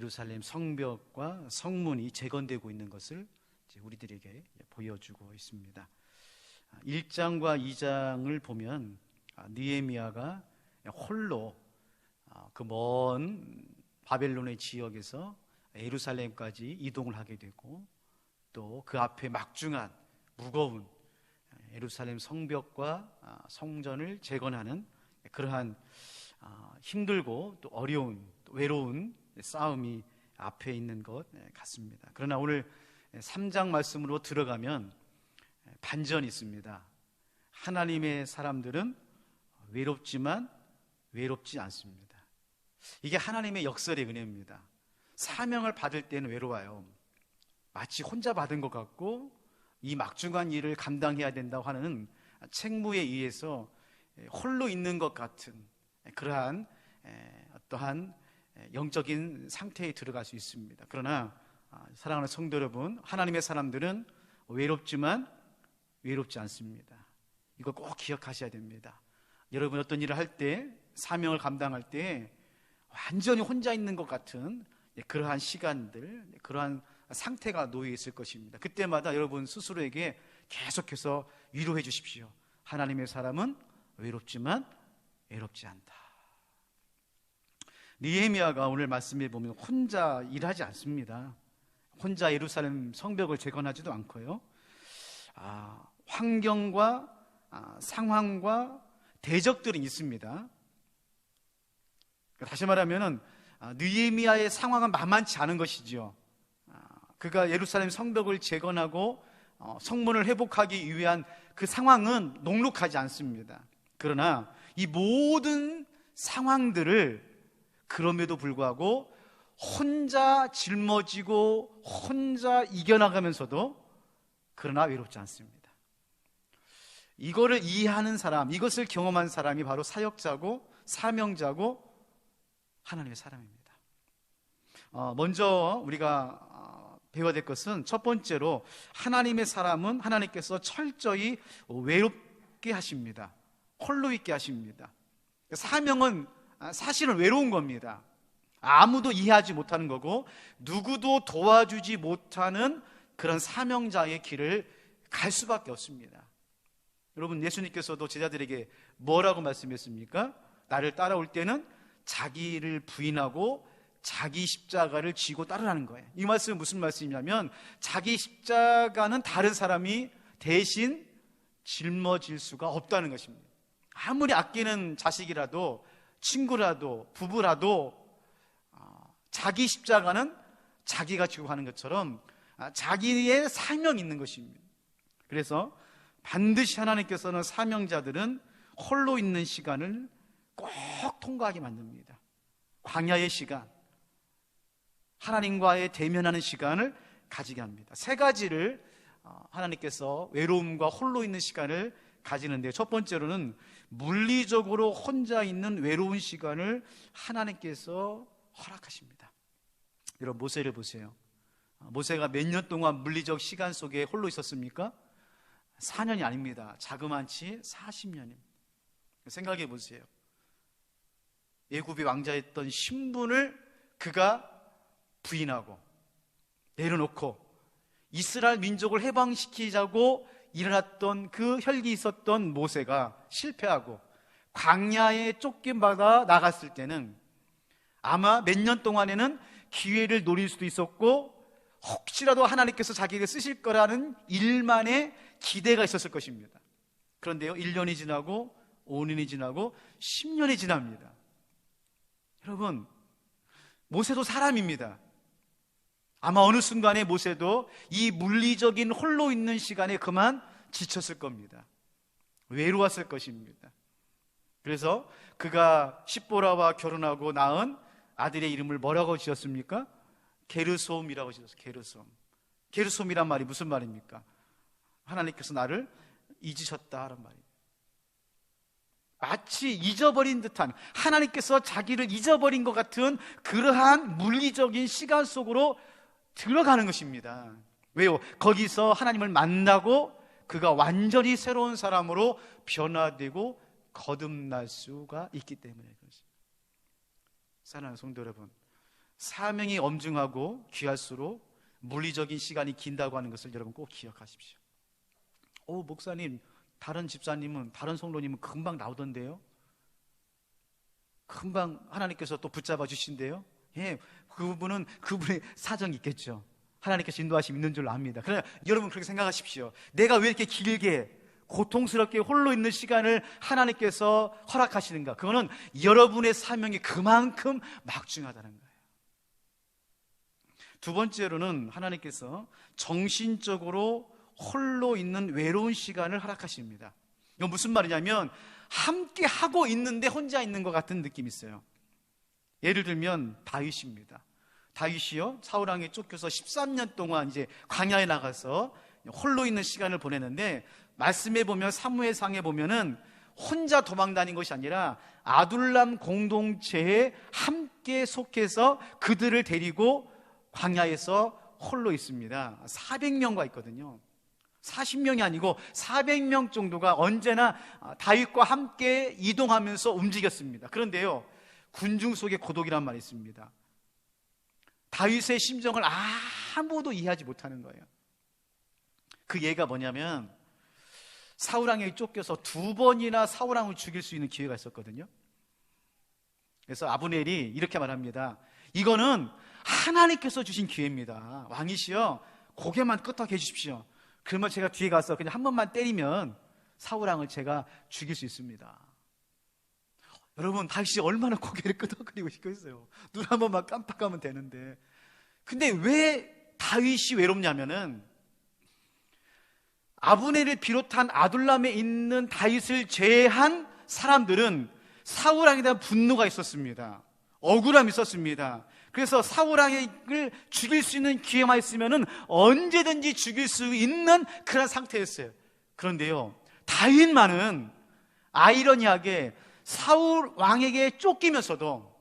예루살렘 성벽과 성문이 재건되고 있는 것을 우리들에게 보여주고 있습니다. 1장과 2장을 보면 느헤미야가 홀로 그 먼 바벨론의 지역에서 예루살렘까지 이동을 하게 되고, 또 그 앞에 막중한 무거운 예루살렘 성벽과 성전을 재건하는 그러한 힘들고 또 어려운, 또 외로운 싸움이 앞에 있는 것 같습니다. 그러나 오늘 3장 말씀으로 들어가면 반전이 있습니다. 하나님의 사람들은 외롭지만 외롭지 않습니다. 이게 하나님의 역설의 은혜입니다. 사명을 받을 때는 외로워요. 마치 혼자 받은 것 같고 이 막중한 일을 감당해야 된다고 하는 책무에 의해서 홀로 있는 것 같은 그러한 어떠한 영적인 상태에 들어갈 수 있습니다. 그러나 사랑하는 성도 여러분, 하나님의 사람들은 외롭지만 외롭지 않습니다. 이거 꼭 기억하셔야 됩니다. 여러분 어떤 일을 할 때, 사명을 감당할 때 완전히 혼자 있는 것 같은 그러한 시간들, 그러한 상태가 놓여 있을 것입니다. 그때마다 여러분 스스로에게 계속해서 위로해 주십시오. 하나님의 사람은 외롭지만 외롭지 않다. 느헤미야가 오늘 말씀에 보면 혼자 일하지 않습니다. 혼자 예루살렘 성벽을 재건하지도 않고요. 환경과 상황과 대적들이 있습니다. 다시 말하면 느헤미야의 상황은 만만치 않은 것이지요. 그가 예루살렘 성벽을 재건하고 성문을 회복하기 위한 그 상황은 녹록하지 않습니다. 그러나 이 모든 상황들을 그럼에도 불구하고 혼자 짊어지고 혼자 이겨나가면서도 그러나 외롭지 않습니다. 이거를 이해하는 사람, 이것을 경험한 사람이 바로 사역자고 사명자고 하나님의 사람입니다. 먼저 우리가 배워야 될 것은 첫 번째로 하나님의 사람은 하나님께서 철저히 외롭게 하십니다. 홀로 있게 하십니다. 사명은 사실은 외로운 겁니다. 아무도 이해하지 못하는 거고 누구도 도와주지 못하는 그런 사명자의 길을 갈 수밖에 없습니다. 여러분, 예수님께서도 제자들에게 뭐라고 말씀했습니까? 나를 따라올 때는 자기를 부인하고 자기 십자가를 지고 따르라는 거예요. 이 말씀은 무슨 말씀이냐면 자기 십자가는 다른 사람이 대신 짊어질 수가 없다는 것입니다. 아무리 아끼는 자식이라도 친구라도 부부라도 자기 십자가는 자기가 지고 가는 것처럼 자기의 사명이 있는 것입니다. 그래서 반드시 하나님께서는 사명자들은 홀로 있는 시간을 꼭 통과하게 만듭니다. 광야의 시간, 하나님과의 대면하는 시간을 가지게 합니다. 세 가지를 하나님께서 외로움과 홀로 있는 시간을 가지는데, 첫 번째로는 물리적으로 혼자 있는 외로운 시간을 하나님께서 허락하십니다. 여러분, 모세를 보세요. 모세가 몇 년 동안 물리적 시간 속에 홀로 있었습니까? 4년이 아닙니다. 자그만치 40년입니다. 생각해 보세요. 애굽의 왕자였던 신분을 그가 부인하고 내려놓고 이스라엘 민족을 해방시키자고 일어났던 그 혈기 있었던 모세가 실패하고 광야에 쫓김받아 나갔을 때는 아마 몇 년 동안에는 기회를 노릴 수도 있었고 혹시라도 하나님께서 자기를 쓰실 거라는 일만의 기대가 있었을 것입니다. 그런데요, 1년이 지나고 5년이 지나고 10년이 지납니다. 여러분, 모세도 사람입니다. 아마 어느 순간에 모세도 이 물리적인 홀로 있는 시간에 그만 지쳤을 겁니다. 외로웠을 것입니다. 그래서 그가 십보라와 결혼하고 낳은 아들의 이름을 뭐라고 지었습니까? 게르솜이라고 지었어요. 게르솜. 게르솜이란 말이 무슨 말입니까? 하나님께서 나를 잊으셨다 하는 말이에요. 마치 잊어버린 듯한, 하나님께서 자기를 잊어버린 것 같은 그러한 물리적인 시간 속으로 들어가는 것입니다. 왜요? 거기서 하나님을 만나고 그가 완전히 새로운 사람으로 변화되고 거듭날 수가 있기 때문에 그렇습니다. 사랑하는 성도 여러분, 사명이 엄중하고 귀할수록 물리적인 시간이 긴다고 하는 것을 여러분 꼭 기억하십시오. 목사님, 다른 집사님은, 다른 성도님은 금방 나오던데요? 금방 하나님께서 또 붙잡아 주신대요? 예, 그분은 그분의 사정이 있겠죠. 하나님께서 인도하심 있는 줄 압니다. 그러나 여러분 그렇게 생각하십시오. 내가 왜 이렇게 길게 고통스럽게 홀로 있는 시간을 하나님께서 허락하시는가? 그거는 여러분의 사명이 그만큼 막중하다는 거예요. 두 번째로는 하나님께서 정신적으로 홀로 있는 외로운 시간을 허락하십니다. 이건 무슨 말이냐면 함께 하고 있는데 혼자 있는 것 같은 느낌이 있어요. 예를 들면 다윗입니다. 다윗이요, 사울 왕에 쫓겨서 13년 동안 이제 광야에 나가서 홀로 있는 시간을 보내는데, 말씀에 보면, 사무엘상에 보면은 혼자 도망 다닌 것이 아니라 아둘람 공동체에 함께 속해서 그들을 데리고 광야에서 홀로 있습니다. 400명과 있거든요. 40명이 아니고 400명 정도가 언제나 다윗과 함께 이동하면서 움직였습니다. 그런데요, 군중 속의 고독이란 말이 있습니다. 다윗의 심정을 아무도 이해하지 못하는 거예요. 그 예가 뭐냐면, 사울왕에게 쫓겨서 2번이나 사울왕을 죽일 수 있는 기회가 있었거든요. 그래서 아브넬이 이렇게 말합니다. 이거는 하나님께서 주신 기회입니다. 왕이시여, 고개만 끄덕해 주십시오. 그러면 제가 뒤에 가서 그냥 한 번만 때리면 사울왕을 제가 죽일 수 있습니다. 여러분, 다윗이 얼마나 고개를 끄덕거리고 싶겠어요. 눈 한 번만 깜빡하면 되는데. 근데 왜 다윗이 외롭냐면은, 아브넬을 비롯한 아둘람에 있는 다윗을 제외한 사람들은 사울왕에 대한 분노가 있었습니다. 억울함이 있었습니다. 그래서 사울왕을 죽일 수 있는 기회만 있으면은 언제든지 죽일 수 있는 그런 상태였어요. 그런데요, 다윗만은 아이러니하게 사울 왕에게 쫓기면서도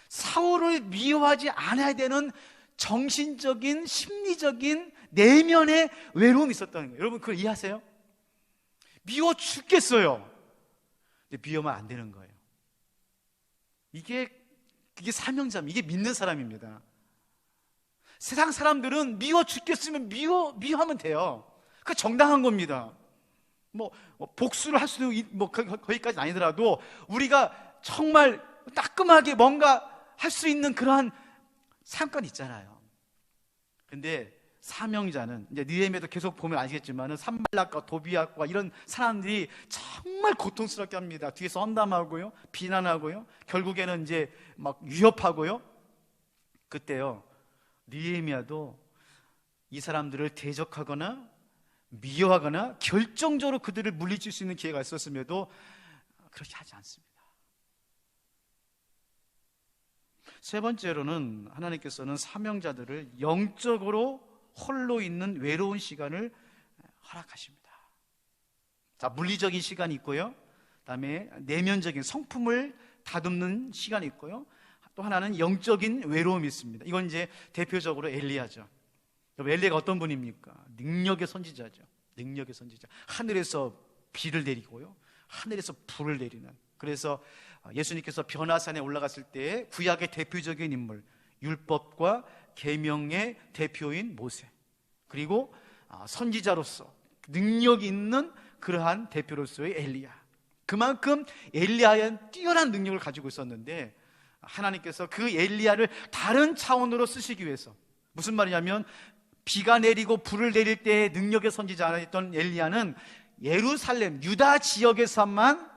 사울을 미워하지 않아야 되는 정신적인, 심리적인 내면의 외로움이 있었다는 거예요. 여러분 그걸 이해하세요? 미워 죽겠어요. 근데 미워만 안 되는 거예요. 그게 사명자입니다. 이게 믿는 사람입니다. 세상 사람들은 미워 죽겠으면 미워하면 돼요. 그게 정당한 겁니다. 복수를 할 수도, 거기까지는 아니더라도 우리가 정말 따끔하게 뭔가 할 수 있는 그러한 상권이 있잖아요. 근데 사명자는, 이제 느헤미야도 계속 보면 아시겠지만 산발락과 도비앗과 이런 사람들이 정말 고통스럽게 합니다. 뒤에서 험담하고요, 비난하고요, 결국에는 이제 막 위협하고요. 그때요, 느헤미야도 이 사람들을 대적하거나 미워하거나 결정적으로 그들을 물리칠 수 있는 기회가 있었음에도 그렇게 하지 않습니다. 세 번째로는 하나님께서는 사명자들을 영적으로 홀로 있는 외로운 시간을 허락하십니다. 자, 물리적인 시간이 있고요, 그다음에 내면적인 성품을 다듬는 시간이 있고요, 또 하나는 영적인 외로움이 있습니다. 이건 이제 대표적으로 엘리야죠. 엘리야가 어떤 분입니까? 능력의 선지자죠. 능력의 선지자. 하늘에서 비를 내리고요, 하늘에서 불을 내리는. 그래서 예수님께서 변화산에 올라갔을 때 구약의 대표적인 인물, 율법과 계명의 대표인 모세, 그리고 선지자로서 능력이 있는 그러한 대표로서의 엘리야. 그만큼 엘리야는 뛰어난 능력을 가지고 있었는데, 하나님께서 그 엘리야를 다른 차원으로 쓰시기 위해서, 무슨 말이냐면 비가 내리고 불을 내릴 때 능력의 선지자였던 엘리야는 예루살렘, 유다 지역에서만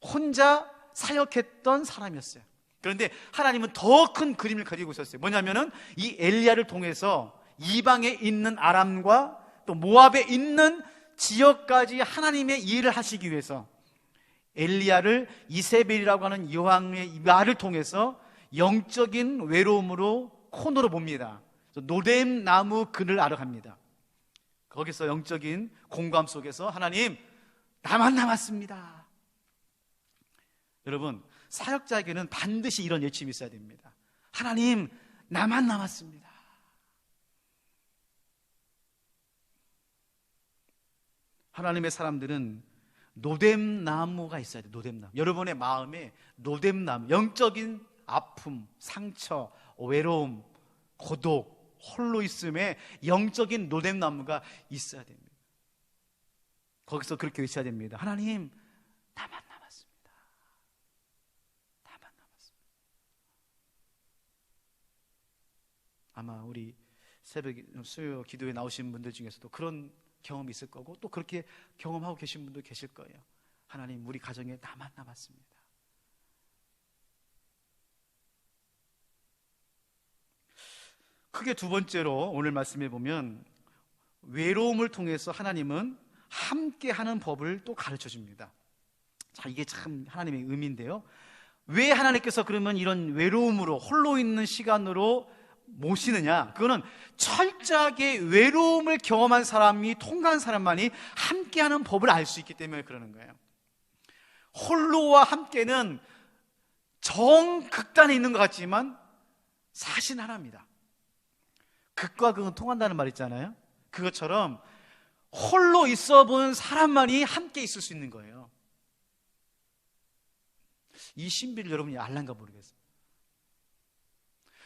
혼자 사역했던 사람이었어요. 그런데 하나님은 더 큰 그림을 가지고 있었어요. 뭐냐면은 이 엘리야를 통해서 이방에 있는 아람과 또 모압에 있는 지역까지 하나님의 일을 하시기 위해서 엘리야를 이세벨이라고 하는 여왕의 말을 통해서 영적인 외로움으로 코너로 봅니다. 노뎀 나무 그늘 아래 갑니다. 거기서 영적인 공감 속에서 하나님, 나만 남았습니다. 여러분, 사역자에게는 반드시 이런 외침이 있어야 됩니다. 하나님, 나만 남았습니다. 하나님의 사람들은 노뎀나무가 있어야 돼요. 노뎀나무. 여러분의 마음에 노뎀나무, 영적인 아픔, 상처, 외로움, 고독, 홀로 있음에 영적인 노뎀나무가 있어야 됩니다. 거기서 그렇게 외쳐야 됩니다. 하나님, 나만 남았습니다. 나만 남았습니다. 아마 우리 새벽 수요 기도에 나오신 분들 중에서도 그런 경험이 있을 거고, 또 그렇게 경험하고 계신 분도 계실 거예요. 하나님, 우리 가정에 나만 남았습니다. 크게 두 번째로 오늘 말씀해 보면, 외로움을 통해서 하나님은 함께하는 법을 또 가르쳐 줍니다. 자, 이게 참 하나님의 의미인데요. 왜 하나님께서 그러면 이런 외로움으로, 홀로 있는 시간으로 모시느냐? 그거는 철저하게 외로움을 경험한 사람이, 통과한 사람만이 함께하는 법을 알 수 있기 때문에 그러는 거예요. 홀로와 함께는 정극단에 있는 것 같지만 사실 하나입니다. 극과 극은 통한다는 말 있잖아요. 그것처럼 홀로 있어 본 사람만이 함께 있을 수 있는 거예요. 이 신비를 여러분이 알란가 모르겠어요.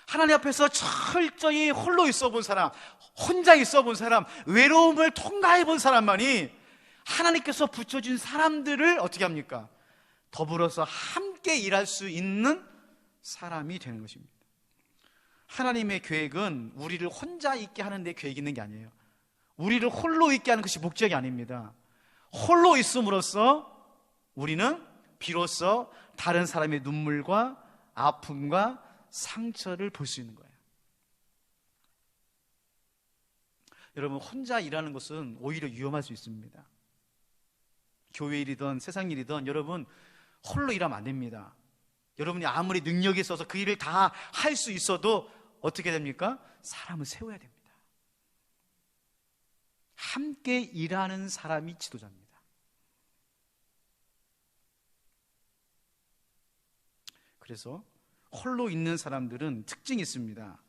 하나님 앞에서 철저히 홀로 있어 본 사람, 혼자 있어 본 사람, 외로움을 통과해 본 사람만이 하나님께서 붙여준 사람들을 어떻게 합니까? 더불어서 함께 일할 수 있는 사람이 되는 것입니다. 하나님의 계획은 우리를 혼자 있게 하는 데 계획이 있는 게 아니에요. 우리를 홀로 있게 하는 것이 목적이 아닙니다. 홀로 있음으로써 우리는 비로소 다른 사람의 눈물과 아픔과 상처를 볼 수 있는 거예요. 여러분, 혼자 일하는 것은 오히려 위험할 수 있습니다. 교회 일이든 세상 일이든 여러분 홀로 일하면 안 됩니다. 여러분이 아무리 능력이 있어서 그 일을 다 할 수 있어도 어떻게 됩니까? 사람을 세워야 됩니다. 함께 일하는 사람이 지도자입니다. 그래서 홀로 있는 사람들은 특징이 있습니다.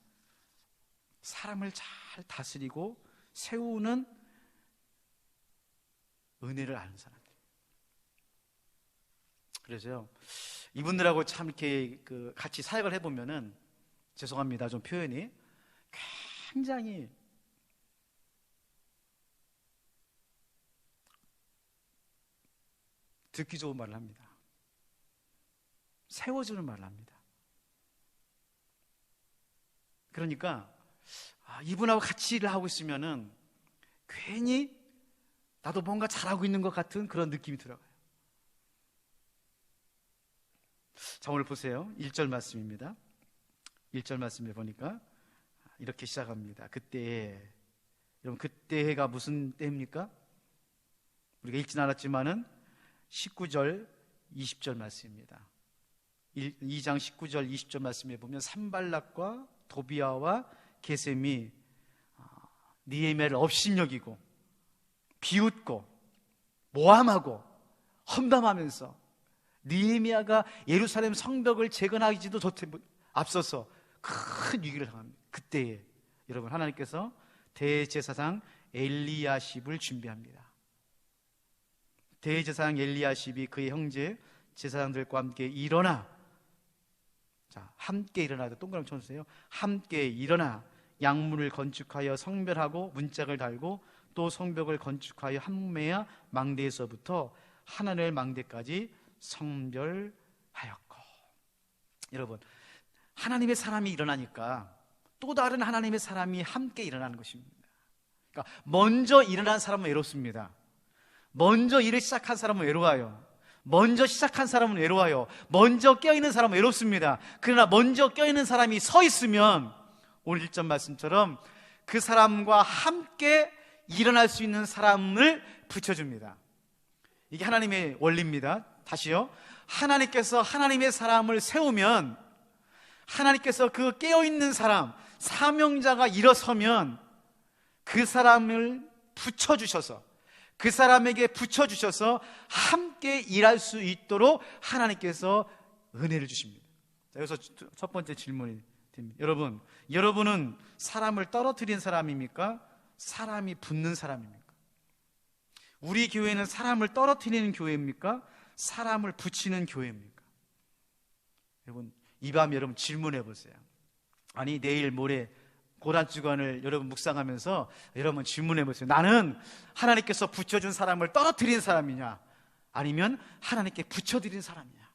사람을 잘 다스리고 세우는 은혜를 아는 사람들. 그래서요, 이분들하고 참 이렇게 같이 사역을 해보면은, 죄송합니다, 좀 표현이 굉장히 듣기 좋은 말을 합니다. 세워주는 말을 합니다. 그러니까 이분하고 같이 일을 하고 있으면은 괜히 나도 뭔가 잘하고 있는 것 같은 그런 느낌이 들어가요. 자, 오늘 보세요. 1절 말씀입니다. 1절 말씀에 보니까 이렇게 시작합니다. 그때에, 여러분, 그때가 무슨 때입니까? 우리가 읽진 않았지만은 19절 20절 말씀입니다. 2장 19절 20절 말씀에 보면 산발락과 도비아와 게셈이 느헤미야를 업신여기고 비웃고 모함하고 험담하면서 느헤미야가 예루살렘 성벽을 재건하기도 앞서서 큰 위기를 당합니다. 그때에 여러분, 하나님께서 대제사장 엘리야십을 준비합니다. 대제사장 엘리야십이 그의 형제 제사장들과 함께 일어나, 자, 함께 일어나, 동그라미 쳐주세요. 함께 일어나 양문을 건축하여 성별하고 문짝을 달고 또 성벽을 건축하여 한메야 망대에서부터 하나넬 망대까지 성별하였고. 여러분, 하나님의 사람이 일어나니까 또 다른 하나님의 사람이 함께 일어나는 것입니다. 그러니까 먼저 일어난 사람은 외롭습니다. 먼저 일을 시작한 사람은 외로워요. 먼저 시작한 사람은 외로워요. 먼저 껴있는 사람은 외롭습니다. 그러나 먼저 껴있는 사람이 서 있으면 오늘 1절 말씀처럼 그 사람과 함께 일어날 수 있는 사람을 붙여줍니다. 이게 하나님의 원리입니다. 다시요. 하나님께서 하나님의 사람을 세우면, 하나님께서 그 깨어있는 사람, 사명자가 일어서면 그 사람을 붙여주셔서, 그 사람에게 붙여주셔서 함께 일할 수 있도록 하나님께서 은혜를 주십니다. 자, 여기서 첫 번째 질문이 됩니다. 여러분은 사람을 떨어뜨린 사람입니까? 사람이 붙는 사람입니까? 우리 교회는 사람을 떨어뜨리는 교회입니까? 사람을 붙이는 교회입니까? 여러분, 이 밤 여러분 질문해 보세요. 아니 내일 모레 고난주간을 여러분 묵상하면서 여러분 질문해 보세요. 나는 하나님께서 붙여준 사람을 떨어뜨린 사람이냐, 아니면 하나님께 붙여드린 사람이냐?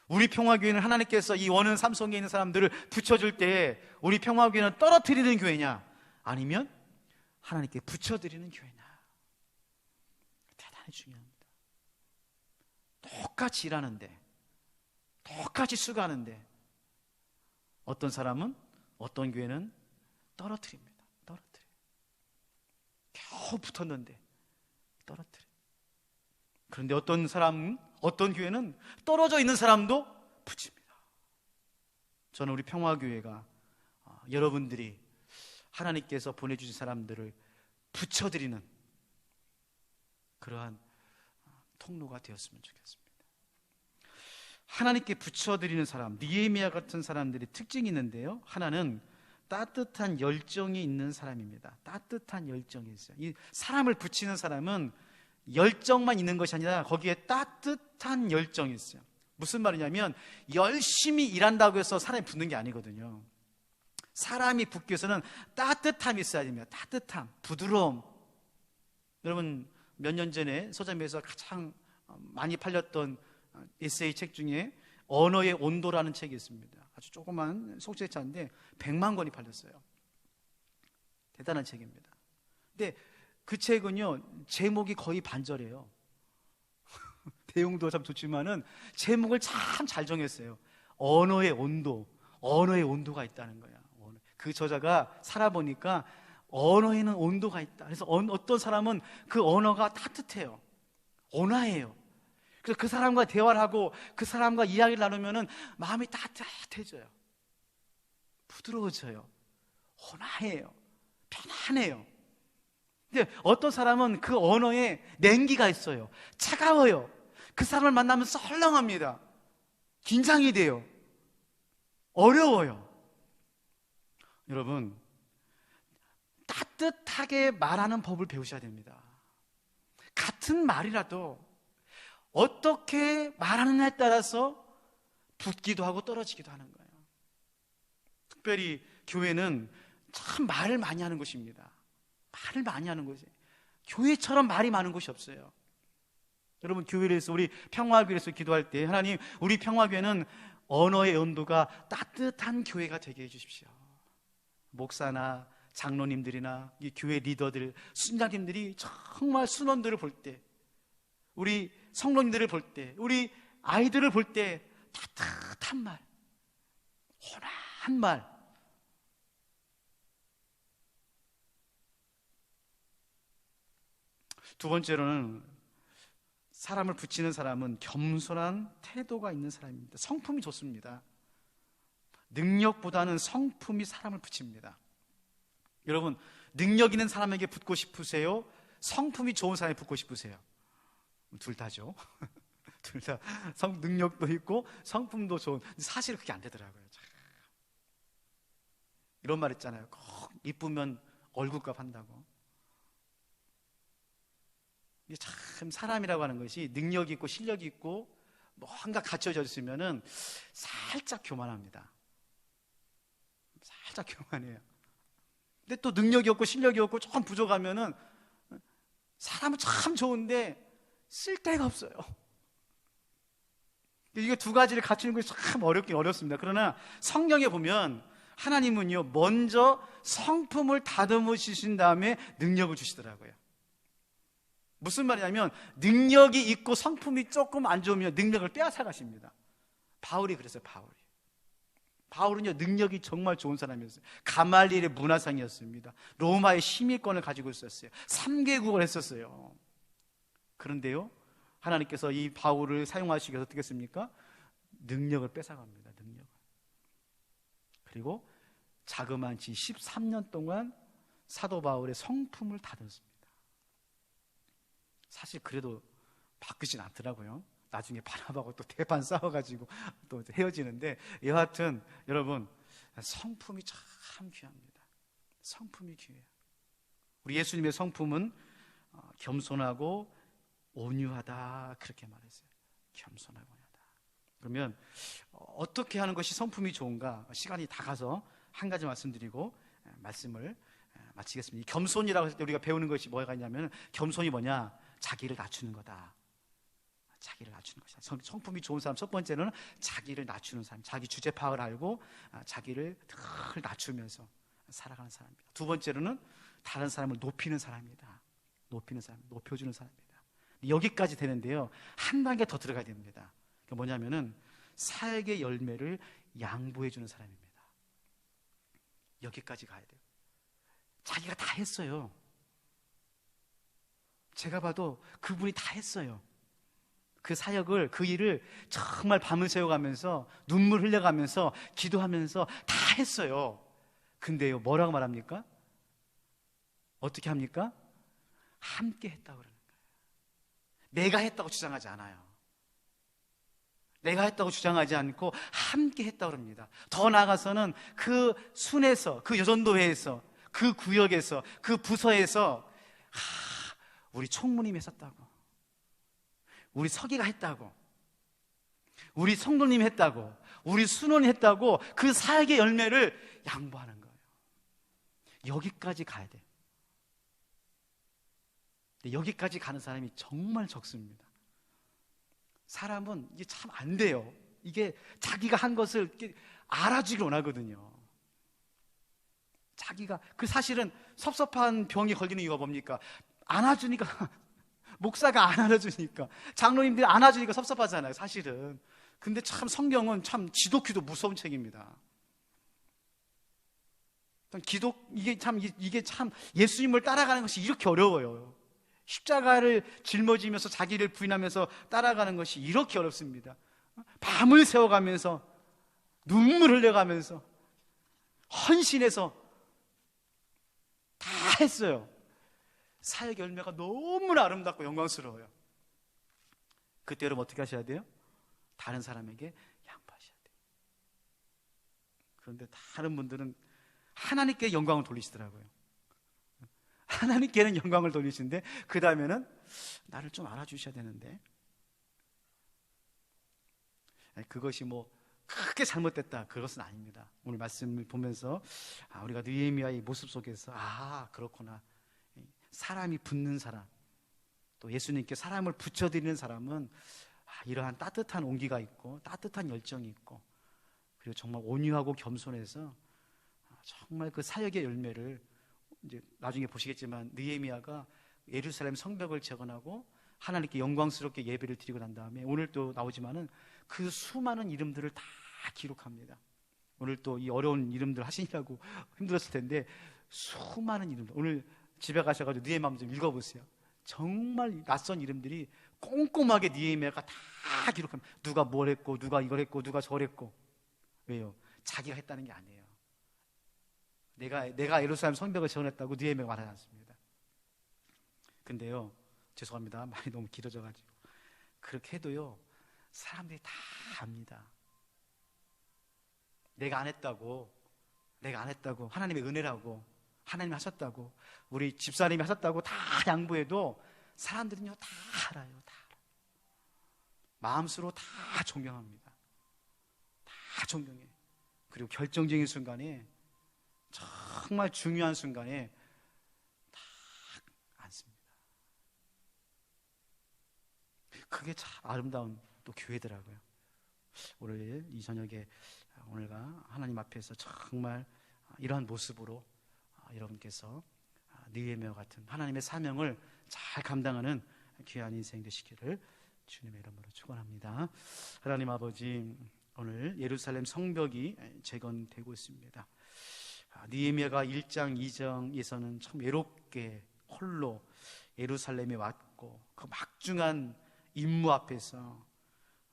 우리 평화교회는 하나님께서 이 원은 삼성에 있는 사람들을 붙여줄 때 우리 평화교회는 떨어뜨리는 교회냐, 아니면 하나님께 붙여드리는 교회냐? 대단히 중요합니다. 똑같이 일하는데, 똑같이 수고하는데 어떤 사람은, 어떤 교회는 떨어뜨립니다. 떨어뜨려요. 겨우 붙었는데 떨어뜨려요. 그런데 어떤 사람, 어떤 교회는 떨어져 있는 사람도 붙입니다. 저는 우리 평화교회가 여러분들이 하나님께서 보내주신 사람들을 붙여드리는 그러한 통로가 되었으면 좋겠습니다. 하나님께 붙여드리는 사람, 느헤미야 같은 사람들이 특징이 있는데요, 하나는 따뜻한 열정이 있는 사람입니다. 따뜻한 열정이 있어요. 이 사람을 붙이는 사람은 열정만 있는 것이 아니라 거기에 따뜻한 열정이 있어요. 무슨 말이냐면 열심히 일한다고 해서 사람이 붙는 게 아니거든요. 사람이 붙기 위해서는 따뜻함이 있어야 됩니다. 따뜻함, 부드러움. 여러분 몇 년 전에 서점에서 가장 많이 팔렸던 에세이 책 중에 언어의 온도라는 책이 있습니다. 아주 조그만 속죄차인데 100만 권이 팔렸어요. 대단한 책입니다. 근데 그 책은요, 제목이 거의 반절이에요. 내용도 참 좋지만은 제목을 참 잘 정했어요. 언어의 온도, 언어의 온도가 있다는 거야. 그 저자가 살아보니까 언어에는 온도가 있다. 그래서 어떤 사람은 그 언어가 따뜻해요. 온화해요. 그래서 그 사람과 대화를 하고 그 사람과 이야기를 나누면은 마음이 따뜻해져요. 부드러워져요. 온화해요. 편안해요. 근데 어떤 사람은 그 언어에 냉기가 있어요. 차가워요. 그 사람을 만나면 썰렁합니다. 긴장이 돼요. 어려워요. 여러분, 따뜻하게 말하는 법을 배우셔야 됩니다. 같은 말이라도 어떻게 말하느냐에 따라서 붙기도 하고 떨어지기도 하는 거예요. 특별히 교회는 참 말을 많이 하는 곳입니다. 말을 많이 하는 곳이에요. 교회처럼 말이 많은 곳이 없어요. 여러분, 교회에서, 우리 평화교회에서 기도할 때 하나님, 우리 평화교회는 언어의 온도가 따뜻한 교회가 되게 해주십시오. 목사나 장로님들이나 이 교회 리더들, 순장님들이 정말 순원들을 볼 때, 우리 성도님들을 볼 때, 우리 아이들을 볼 때 따뜻한 말, 온화한 말. 두 번째로는 사람을 붙이는 사람은 겸손한 태도가 있는 사람입니다. 성품이 좋습니다. 능력보다는 성품이 사람을 붙입니다. 여러분, 능력 있는 사람에게 붙고 싶으세요? 성품이 좋은 사람에 붙고 싶으세요? 둘 다죠. 둘 다 능력도 있고 성품도 좋은. 사실 그게 안 되더라고요. 이런 말 있잖아요. 꼭 이쁘면 얼굴값 한다고. 이게 참 사람이라고 하는 것이 능력이 있고 실력이 있고 뭔가 갖춰져 있으면은 살짝 교만합니다. 살짝 교만해요. 근데 또 능력이 없고 실력이 없고 조금 부족하면은 사람은 참 좋은데 쓸 데가 없어요. 이게 두 가지를 갖추는 것이 참 어렵긴 어렵습니다. 그러나 성경에 보면 하나님은요, 먼저 성품을 다듬으신 다음에 능력을 주시더라고요. 무슨 말이냐면 능력이 있고 성품이 조금 안 좋으면 능력을 빼앗아 가십니다. 바울이 그랬어요. 바울은요, 능력이 정말 좋은 사람이었어요. 가말리엘의 문화상이었습니다. 로마의 심의권을 가지고 있었어요. 3개국을 했었어요. 그런데요, 하나님께서 이 바울을 사용하시기 위해서 어떻게 했습니까? 능력을 뺏어갑니다. 능력을. 그리고 자그마치 13년 동안 사도 바울의 성품을 다듬습니다. 사실 그래도 바뀌진 않더라고요. 나중에 바나바하고 또 대판 싸워가지고 또 헤어지는데, 여하튼 여러분, 성품이 참 귀합니다. 성품이 귀해요. 우리 예수님의 성품은 겸손하고 온유하다, 그렇게 말했어요. 겸손하고 온유하다. 그러면 어떻게 하는 것이 성품이 좋은가? 시간이 다 가서 한 가지 말씀드리고 말씀을 마치겠습니다. 이 겸손이라고 할 때 우리가 배우는 것이 뭐가 있냐면, 겸손이 뭐냐? 자기를 낮추는 거다. 자기를 낮추는 것이다. 성품이 좋은 사람 첫 번째는 자기를 낮추는 사람, 자기 주제 파악을 알고 자기를 늘 낮추면서 살아가는 사람입니다. 두 번째로는 다른 사람을 높이는 사람입니다. 높이는 사람, 높여주는 사람입니다. 여기까지 되는데요, 한 단계 더 들어가야 됩니다. 그게 뭐냐면은 사역의 열매를 양보해주는 사람입니다. 여기까지 가야 돼요. 자기가 다 했어요. 제가 봐도 그분이 다 했어요. 그 사역을, 그 일을 정말 밤을 새워가면서 눈물 흘려가면서 기도하면서 다 했어요. 근데요, 뭐라고 말합니까? 어떻게 합니까? 함께 했다고 그러는 거예요. 내가 했다고 주장하지 않아요. 내가 했다고 주장하지 않고 함께 했다고 그럽니다. 더 나아가서는 그 순에서, 그 여전도회에서, 그 구역에서, 그 부서에서 우리 총무님이 했었다고, 우리 서기가 했다고, 우리 성도님이 했다고, 우리 순원이 했다고 그 사역의 열매를 양보하는 거예요. 여기까지 가야 돼요. 여기까지 가는 사람이 정말 적습니다. 사람은 이게 참 안 돼요. 이게 자기가 한 것을 알아주길 원하거든요. 자기가, 그 사실은 섭섭한 병이 걸리는 이유가 뭡니까? 안아주니까, 목사가 안 안아주니까, 장로님들이 안아주니까 섭섭하잖아요, 사실은. 근데 참 성경은 참 지독히도 무서운 책입니다. 이게 참 예수님을 따라가는 것이 이렇게 어려워요. 십자가를 짊어지면서 자기를 부인하면서 따라가는 것이 이렇게 어렵습니다. 밤을 새워가면서 눈물 흘려가면서 헌신해서 다 했어요. 사역 열매가 너무나 아름답고 영광스러워요. 그때 여러분 어떻게 하셔야 돼요? 다른 사람에게 양보하셔야 돼요. 그런데 다른 분들은 하나님께 영광을 돌리시더라고요. 하나님께는 영광을 돌리시는데 그 다음에는 나를 좀 알아주셔야 되는데, 그것이 뭐 크게 잘못됐다, 그것은 아닙니다. 오늘 말씀을 보면서 우리가 느헤미야의 모습 속에서 그렇구나, 사람이 붙는 사람, 또 예수님께 사람을 붙여드리는 사람은 이러한 따뜻한 온기가 있고 따뜻한 열정이 있고, 그리고 정말 온유하고 겸손해서 정말 그 사역의 열매를, 이제 나중에 보시겠지만 느헤미야가 예루살렘 성벽을 재건하고 하나님께 영광스럽게 예배를 드리고 난 다음에, 오늘 또 나오지만은 그 수많은 이름들을 다 기록합니다. 오늘 또 이 어려운 이름들 하시느라고 힘들었을 텐데 수많은 이름들, 오늘 집에 가셔가지고 느헤미야 한번 좀 읽어보세요. 정말 낯선 이름들이 꼼꼼하게 느헤미야가 다 기록합니다. 누가 뭘 했고, 누가 이걸 했고, 누가 저걸 했고. 왜요? 자기가 했다는 게 아니에요. 내가 예루살렘 성벽을 재건했다고 느헤미야가 말하지 않습니다. 근데요, 죄송합니다, 말이 너무 길어져가지고, 그렇게 해도요 사람들이 다 압니다. 내가 안 했다고, 하나님의 은혜라고, 하나님이 하셨다고, 우리 집사님이 하셨다고 다 양보해도 사람들은요 다 알아요. 다 알아요. 마음속으로 다 존경합니다. 다 존경해. 그리고 결정적인 순간에, 정말 중요한 순간에 다 않습니다. 그게 참 아름다운 또 교회더라고요. 오늘 이 저녁에 오늘과 하나님 앞에서 정말 이러한 모습으로 여러분께서 느헤미야 같은 하나님의 사명을 잘 감당하는 귀한 인생 되시기를 주님의 이름으로 축원합니다. 하나님 아버지, 오늘 예루살렘 성벽이 재건되고 있습니다. 느헤미야가 1장 2장에서는 참 외롭게 홀로 예루살렘에 왔고, 그 막중한 임무 앞에서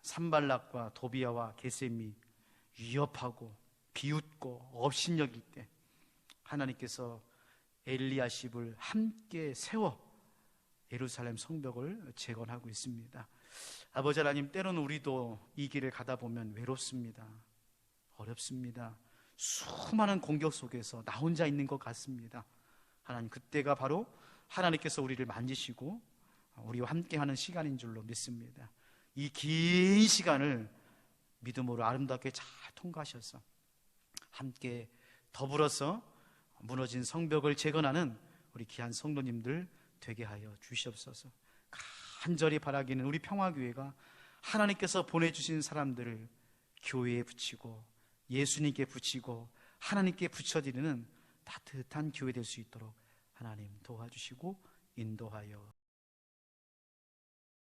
산발락과 도비야와 게셈이 위협하고 비웃고 업신여길 때 하나님께서 엘리야십을 함께 세워 예루살렘 성벽을 재건하고 있습니다. 아버지 하나님, 때로는 우리도 이 길을 가다 보면 외롭습니다. 어렵습니다. 수많은 공격 속에서 나 혼자 있는 것 같습니다. 하나님, 그때가 바로 하나님께서 우리를 만지시고 우리와 함께하는 시간인 줄로 믿습니다. 이 긴 시간을 믿음으로 아름답게 잘 통과하셔서 함께 더불어서 무너진 성벽을 재건하는 우리 귀한 성도님들 되게 하여 주시옵소서. 간절히 바라기는 우리 평화교회가 하나님께서 보내주신 사람들을 교회에 붙이고 예수님께 붙이고 하나님께 붙여드리는 따뜻한 교회 될 수 있도록 하나님 도와주시고 인도하여